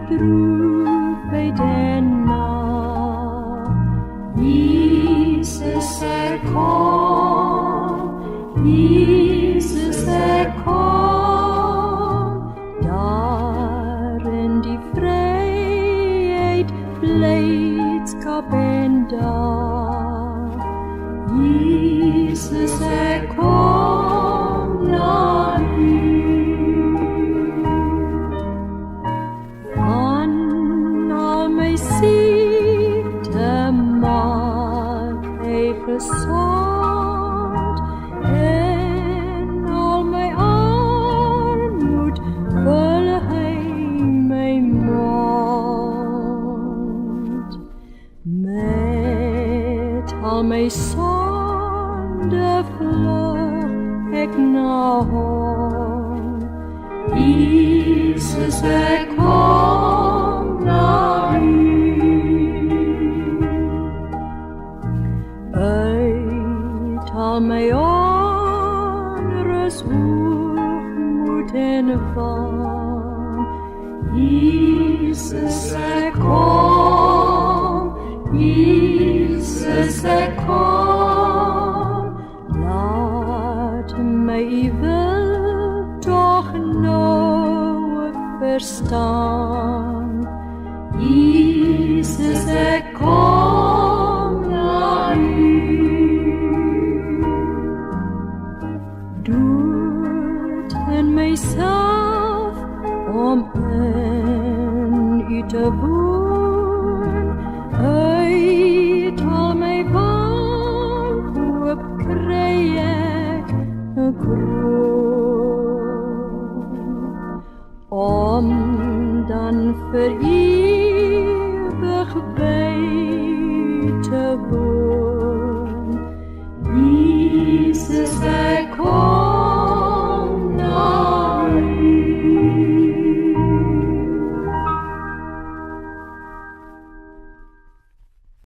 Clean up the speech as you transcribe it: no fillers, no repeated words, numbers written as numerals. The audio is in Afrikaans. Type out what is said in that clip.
droefheid en na. Jesus kom, Jesus kom, daar in die vryheid, blydskap en daag. Jesus kom na U. Van al my siekte maak hy gesond, en al my armoed vul hy my mond. Met al my sonde vlug ek na hom. Jesus kom na U. Uit al my onrus, hoogmoed en waan, Jesus kom, Jesus kom, laat my U wil toch nou verstaan. Jesus kom na U. Doet in myself om in U te woon, uit al my wanhoop kry ek 'n kroon, om dan vir ewig